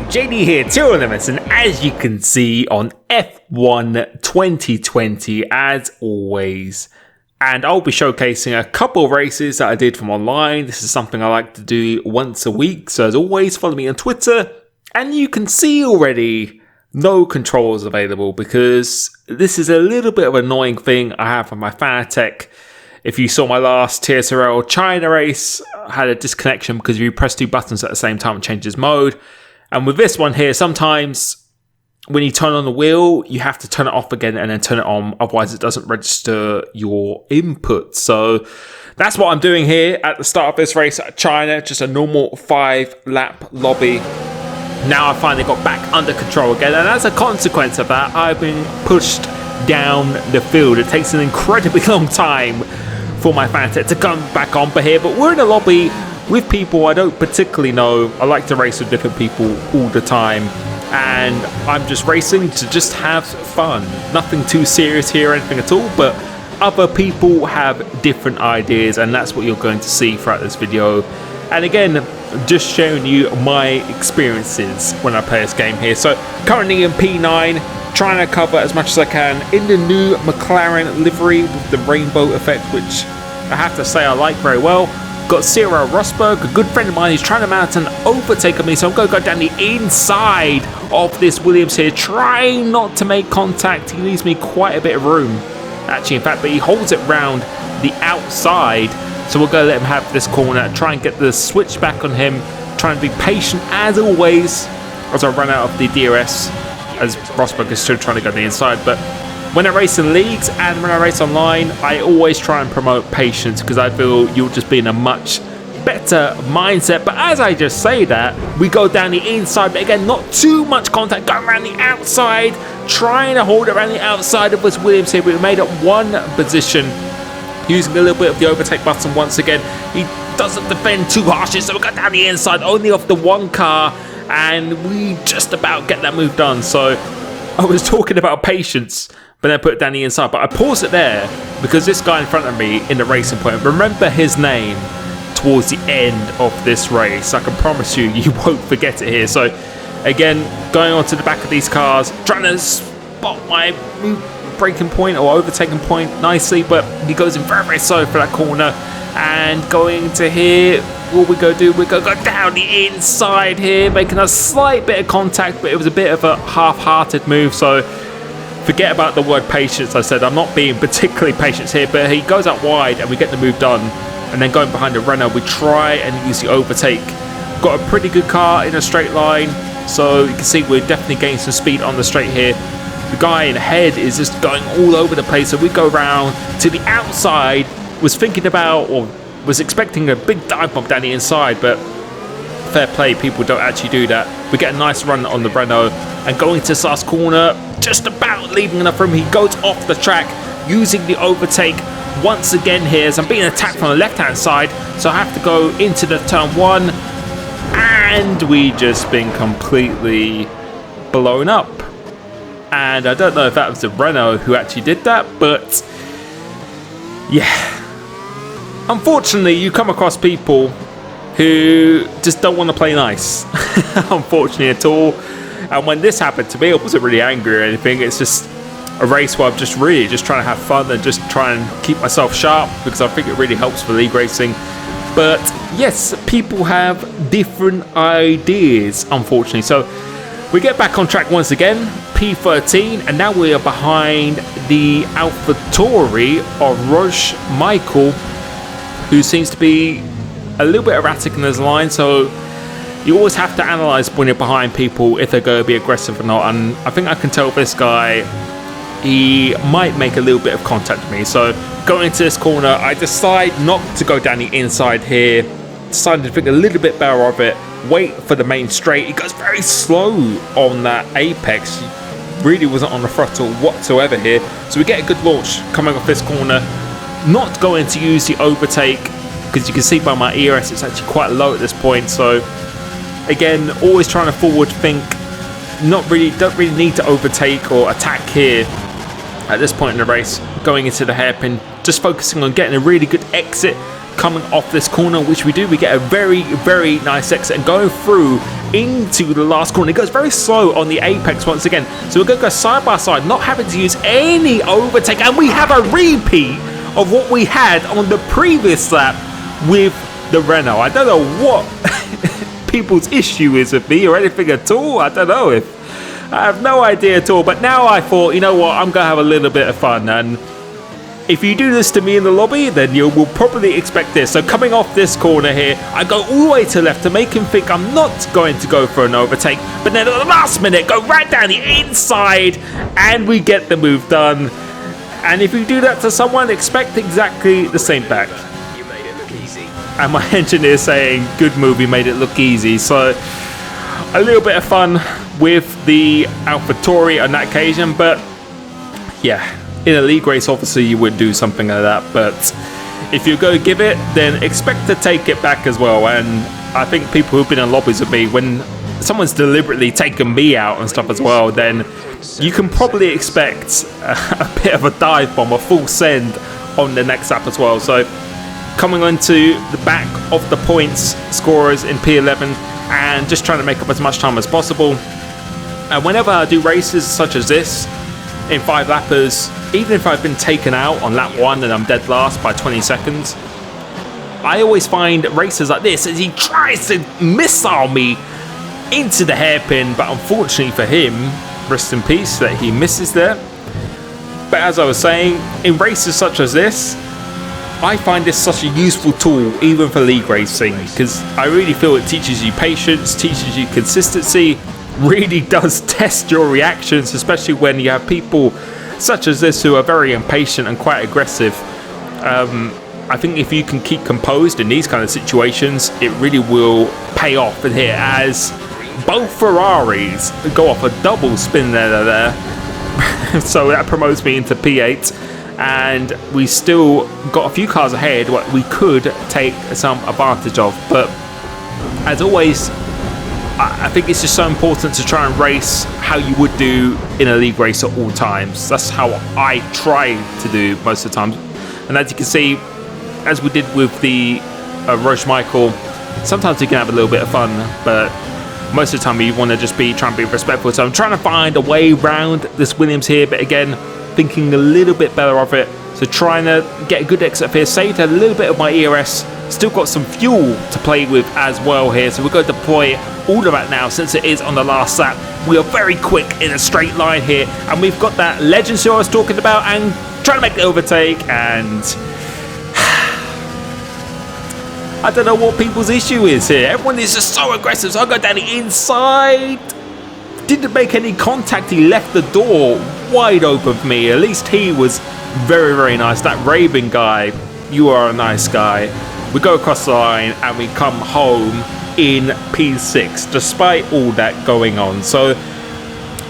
JD here, Limits, and as you can see on F1 2020, as always, and I'll be showcasing a couple of races that I did from online. This is something I like to do once a week, so as always, follow me on Twitter, and you can see already no controls available because this is a little bit of an annoying thing I have on my Fanatec. If you saw my last TSRL China race, I had a disconnection because you press two buttons at the same time and changes mode. And with this one here, sometimes when you turn on the wheel, you have to turn it off again and then turn it on. Otherwise, it doesn't register your input. So that's what I'm doing here at the start of this race at China. Just a normal 5-lap lobby. Now I finally got back under control again. And as a consequence of that, I've been pushed down the field. It takes an incredibly long time for my Fanatec to come back on for here. But we're in a lobby with people I don't particularly know. I like to race with different people all the time, and I'm just racing to just have fun. Nothing too serious here or anything at all, but other people have different ideas, and that's what you're going to see throughout this video. And again, just showing you my experiences when I play this game here. So currently in P9, trying to cover as much as I can in the new McLaren livery with the rainbow effect, which I have to say I like very well. Got Cyril Rosberg, a good friend of mine. He's trying to mount an overtake on me, so I'm going to go down the inside of this Williams here, trying not to make contact. He leaves me quite a bit of room, actually, in fact, but he holds it round the outside, so we're going to let him have this corner, try and get the switch back on him, trying to be patient as always as I run out of the DRS, as Rosberg is still trying to go to the inside. But when I race in leagues and when I race online, I always try and promote patience because I feel you'll just be in a much better mindset. But as I just say that, we go down the inside, but again, not too much contact, going around the outside, trying to hold it around the outside of this Williams here. We made up one position using a little bit of the overtake button once again. He doesn't defend too harshly, so we go down the inside, only off the one car, and we just about get that move done. So I was talking about patience, but then I put it down the inside. But I paused it there because this guy in front of me in the racing point, remember his name towards the end of this race. I can promise you, you won't forget it here. So again, going on to the back of these cars, trying to spot my braking point or overtaking point nicely, but he goes in very, very slow for that corner. And going to here, what we go do, we go down the inside here, making a slight bit of contact, but it was a bit of a half-hearted move. So forget about the word patience. I said I'm not being particularly patient here, but he goes out wide and we get the move done. And then going behind the runner, we try and use the overtake. Got a pretty good car in a straight line, so you can see we're definitely gaining some speed on the straight here. The guy in ahead is just going all over the place, so we go round to the outside. Was thinking about, or was expecting a big dive bomb down the inside, but fair play, people don't actually do that. We get a nice run on the Renault and going to this last corner, just about leaving enough room. He goes off the track using the overtake once again here, as I'm being attacked from the left hand side, so I have to go into the turn one, and we just been completely blown up. And I don't know if that was the Renault who actually did that, but yeah, unfortunately you come across people who just don't want to play nice. Unfortunately at all. And when this happened to me, I wasn't really angry or anything. It's just a race where I'm just really just trying to have fun and just try and keep myself sharp, because I think it really helps for league racing. But yes, people have different ideas, unfortunately. So we get back on track once again, P13, and now we are behind the AlphaTauri of Roche Michael, who seems to be a little bit erratic in his line. So you always have to analyse when you're behind people if they're going to be aggressive or not. And I think I can tell this guy, he might make a little bit of contact with me. So going into this corner, I decide not to go down the inside here. Decided to think a little bit better of it. Wait for the main straight. He goes very slow on that apex. He really wasn't on the throttle whatsoever here. So we get a good launch coming off this corner. Not going to use the overtake, because you can see by my ERS it's actually quite low at this point. So again, always trying to forward think. Don't really need to overtake or attack here at this point in the race. Going into the hairpin, just focusing on getting a really good exit coming off this corner, which we do. We get a very, very nice exit and going through into the last corner. It goes very slow on the apex once again. So we're going to go side by side, not having to use any overtake. And we have a repeat of what we had on the previous lap with the Renault. I don't know what people's issue is with me or anything at all. I don't know. I have no idea at all. But now I thought, you know what, I'm going to have a little bit of fun. And if you do this to me in the lobby, then you will probably expect this. So coming off this corner here, I go all the way to the left to make him think I'm not going to go for an overtake. But then at the last minute, go right down the inside and we get the move done. And if you do that to someone, expect exactly the same back. You made it look easy. And my engineer saying, good move, you made it look easy. So a little bit of fun with the AlphaTauri on that occasion. But yeah, in a league race, obviously you would do something like that. But if you go give it, then expect to take it back as well. And I think people who've been in lobbies with me, when someone's deliberately taken me out and stuff as well, then you can probably expect a bit of a dive bomb, a full send on the next lap as well. So coming onto the back of the points scorers in P11 and just trying to make up as much time as possible. And whenever I do races such as this in 5 lappers, even if I've been taken out on lap 1 and I'm dead last by 20 seconds, I always find races like this as he tries to missile me into the hairpin, but unfortunately for him, rest in peace, that he misses there. But as I was saying, in races such as this, I find this such a useful tool even for league racing, because I really feel it teaches you patience, teaches you consistency, really does test your reactions, especially when you have people such as this who are very impatient and quite aggressive. I think if you can keep composed in these kind of situations, it really will pay off. And here, as both Ferraris go off a double spin there. So that promotes me into P8, and we still got a few cars ahead what we could take some advantage of. But as always, I think it's just so important to try and race how you would do in a league race at all times. That's how I try to do most of the time. And as you can see, as we did with the Roche Michael, sometimes you can have a little bit of fun, but most of the time you want to just try and be respectful. So I'm trying to find a way around this Williams here, but again, thinking a little bit better of it. So trying to get a good exit here, saved a little bit of my ERS, still got some fuel to play with as well here. So we're going to deploy all of that now since it is on the last lap. We are very quick in a straight line here, and we've got that legend show I was talking about and trying to make the overtake, and I don't know what people's issue is here. Everyone is just so aggressive. So I go down the inside. Didn't make any contact. He left the door wide open for me. At least he was very, very nice. That Raven guy, you are a nice guy. We go across the line and we come home in P6 despite all that going on. So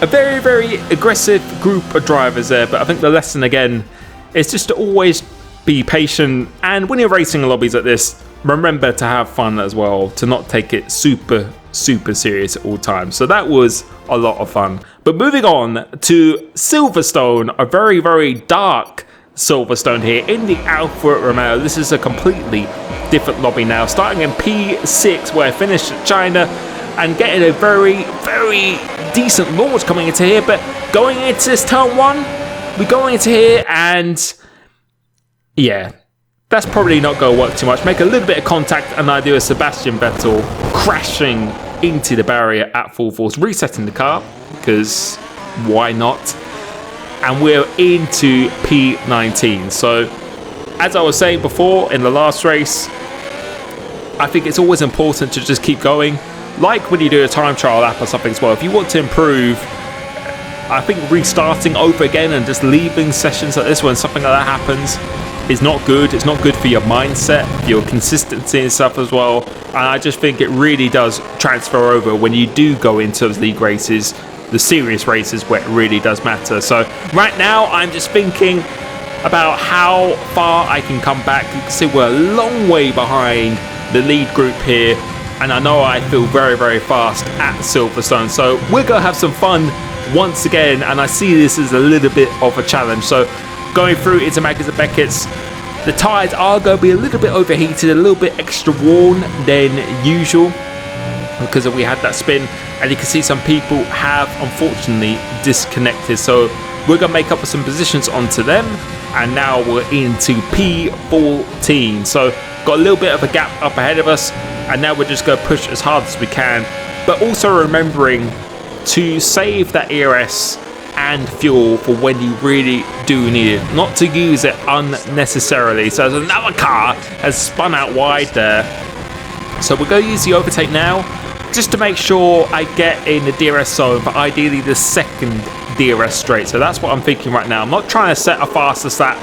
a very, very aggressive group of drivers there. But I think the lesson again is just to always be patient, and when you're racing in lobbies like this, remember to have fun as well, to not take it super serious at all times. So that was a lot of fun. But moving on to Silverstone, a very, very dark Silverstone here in the Alfa Romeo. This is a completely different lobby now, starting in P6 where I finished at China and getting a very, very decent launch coming into here. But going into this turn 1, we're going into here and yeah, that's probably not going to work too much. Make a little bit of contact and I do a Sebastian Vettel crashing into the barrier at full force, resetting the car because why not? And we're into P19. So as I was saying before in the last race, I think it's always important to just keep going. Like when you do a time trial lap or something as well, if you want to improve, I think restarting over again and just leaving sessions like this when something like that happens is not good. It's not good for your mindset, your consistency and stuff as well. And I just think it really does transfer over when you do go into those league races, the serious races where it really does matter. So right now I'm just thinking about how far I can come back. You can see we're a long way behind the lead group here, and I know I feel very, very fast at Silverstone. So we're going to have some fun once again, and I see this as a little bit of a challenge. So going through into Magazine Beckett's, the tyres are going to be a little bit overheated, a little bit extra worn than usual. because we had that spin, and you can see some people have unfortunately disconnected. So we're going to make up some positions onto them, and now we're into P14. So got a little bit of a gap up ahead of us, and now we're just going to push as hard as we can, but also remembering to save that ERS and fuel for when you really do need it, not to use it unnecessarily. So there's another car has spun out wide there, so we're going to use the overtake now just to make sure I get in the DRS zone, but ideally the second DRS straight. So that's what I'm thinking right now. I'm not trying to set a faster lap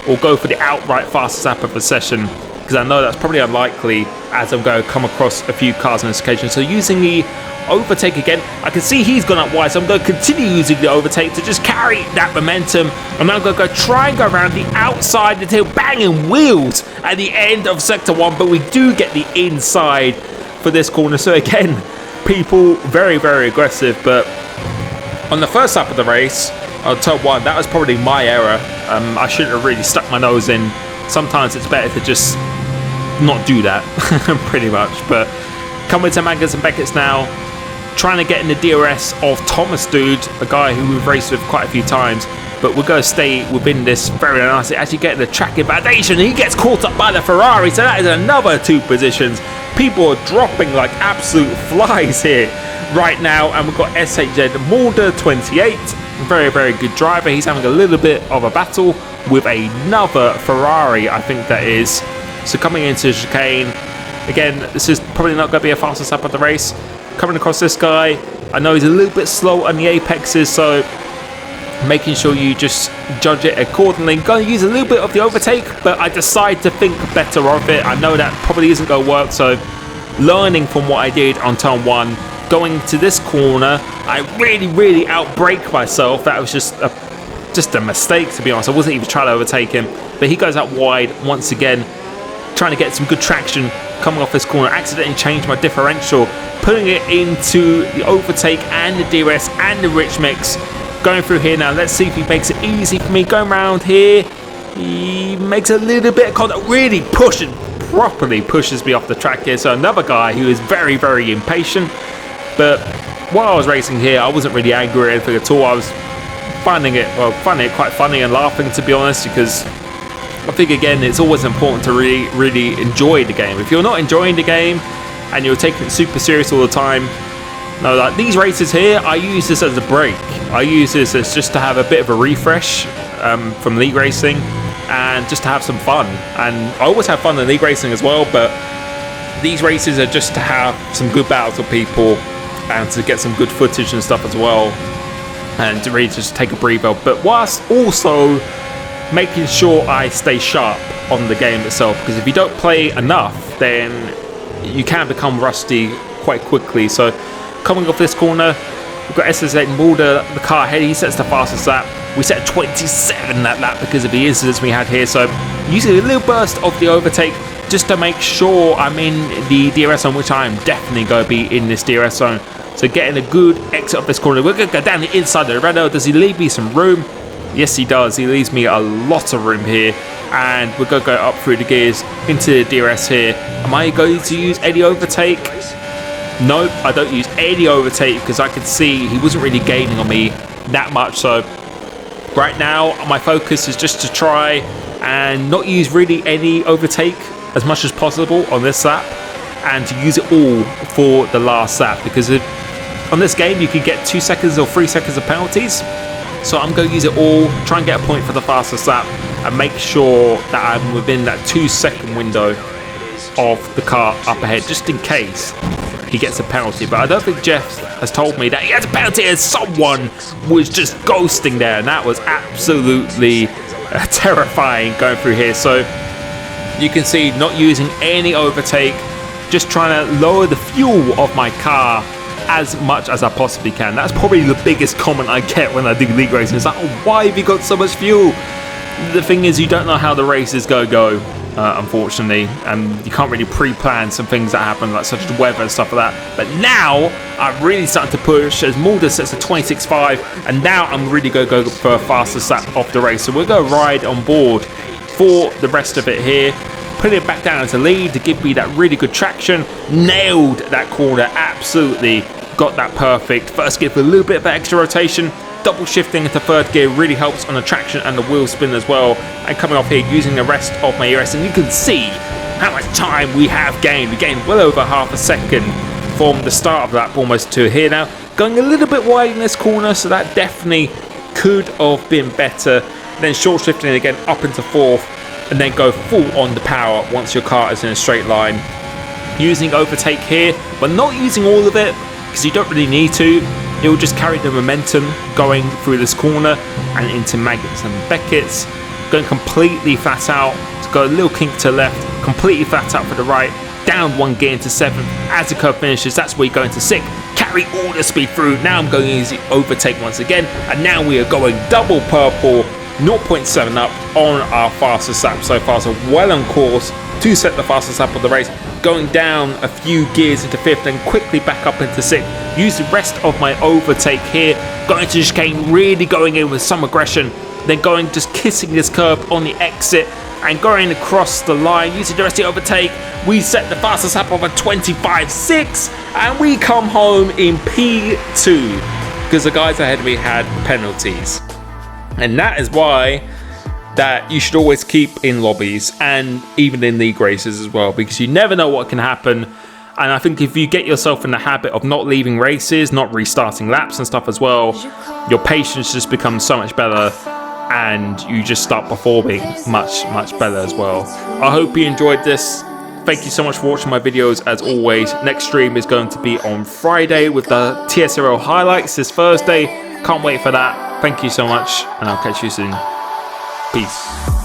or go for the outright fastest lap of the session, because I know that's probably unlikely as I'm going to come across a few cars on this occasion. So using the overtake again, I can see he's gone up wide, so I'm going to continue using the overtake to just carry that momentum. I'm now going to go try and go around the outside until banging wheels at the end of sector 1, but we do get the inside for this corner. So again, people very, very aggressive, but on the first lap of the race, on turn 1, that was probably my error. I shouldn't have really stuck my nose in. Sometimes it's better to just not do that, pretty much. But coming to Maggers and Beckett's now, trying to get in the DRS of Thomas Dude, a guy who we've raced with quite a few times, but we're going to stay within this very nicely. As you get the track invalidation, he gets caught up by the Ferrari, so that is another 2 positions. People are dropping like absolute flies here right now, and we've got SHZ Mulder 28, very, very good driver. He's having a little bit of a battle with another Ferrari, I think that is. So coming into chicane, again, this is probably not going to be a fastest lap of the race. Coming across this guy, I know he's a little bit slow on the apexes, so making sure you just judge it accordingly. Going to use a little bit of the overtake, but I decide to think better of it. I know that probably isn't going to work, so learning from what I did on turn 1, going to this corner, I really outbrake myself. That was just a mistake, to be honest. I wasn't even trying to overtake him, but he goes out wide once again, trying to get some good traction coming off this corner. Accidentally changed my differential, putting it into the overtake and the DRS and the rich mix. Going through here now, let's see if he makes it easy for me. Going around here, he makes a little bit of contact, really properly pushes me off the track here. So another guy who is very, very impatient. But while I was racing here, I wasn't really angry or anything at all. I was finding it quite funny and laughing, to be honest, because I think, again, it's always important to really enjoy the game. If you're not enjoying the game and you're taking it super serious all the time, no, like these races here, I use this as a break. I use this as just to have a bit of a refresh from league racing and just to have some fun. And I always have fun in league racing as well, but these races are just to have some good battles with people and to get some good footage and stuff as well, and to really just take a breather, but whilst also making sure I stay sharp on the game itself, because if you don't play enough, then you can become rusty quite quickly. So coming off this corner, we've got SSA Mulder, the car ahead. He sets the fastest lap. We set 27 that lap because of the incidents we had here. So using a little burst of the overtake just to make sure I'm in the DRS zone, which I am definitely going to be in this DRS zone. So getting a good exit of this corner. We're going to go down the inside of the Renault. Does he leave me some room? Yes, he does. He leaves me a lot of room here. And we're going to go up through the gears into the DRS here. Am I going to use any overtake? Nope, I don't use any overtake because I could see he wasn't really gaining on me that much. So right now, my focus is just to try and not use really any overtake as much as possible on this lap, and to use it all for the last lap, because on this game you can get 2 seconds or 3 seconds of penalties. So I'm going to use it all, try and get a point for the fastest lap, and make sure that I'm within that 2-second window of the car up ahead, just in case he gets a penalty. But I don't think Jeff has told me that he has a penalty, as someone was just ghosting there, and that was absolutely terrifying going through here. So you can see, not using any overtake, just trying to lower the fuel of my car as much as I possibly can. That's probably the biggest comment I get when I do league racing. It's like, oh, why have you got so much fuel? The thing is, you don't know how the race is going to go, unfortunately, and you can't really pre-plan some things that happen, like such as weather and stuff like that. But now I'm really starting to push, as Mulder sets a 26.5, and now I'm really going to go for a fastest lap of the race. So we're going to ride on board for the rest of it here. putting it back down into lead to give me that really good traction. Nailed that corner, absolutely got that perfect. First gear for a little bit of extra rotation. Double shifting into third gear really helps on the traction and the wheel spin as well. And coming off here using the rest of my ERS, and you can see how much time we have gained. We gained well over half a second from the start of that almost to here now. Going a little bit wide in this corner, so that definitely could have been better. Then short shifting again up into fourth, and then go full on the power once your car is in a straight line. Using overtake here, but not using all of it because you don't really need to. It will just carry the momentum going through this corner and into Maggotts and Beckett's. Going completely flat out to go a little kink to the left, completely flat out for the right, down one gear into seventh. As the curve finishes, that's where you go into sixth. Carry all the speed through. Now I'm going easy overtake once again, and now we are going double purple, 0.7 up on our fastest lap so far. So well on course to set the fastest lap of the race. Going down a few gears into fifth and quickly back up into sixth. Use the rest of my overtake here. Going to chicane, really going in with some aggression. Then going, just kissing this curb on the exit and going across the line. Using the rest of the overtake. We set the fastest lap of a 25.6 and we come home in P2 because the guys ahead of me had penalties. And that is why that you should always keep in lobbies and even in league races as well, because you never know what can happen. And I think if you get yourself in the habit of not leaving races, not restarting laps and stuff as well, your patience just becomes so much better and you just start performing much better as well. I hope you enjoyed this. Thank you so much for watching my videos as always. Next stream is going to be on Friday with the TSRL highlights this Thursday. Can't wait for that. Thank you so much and I'll catch you soon. Peace.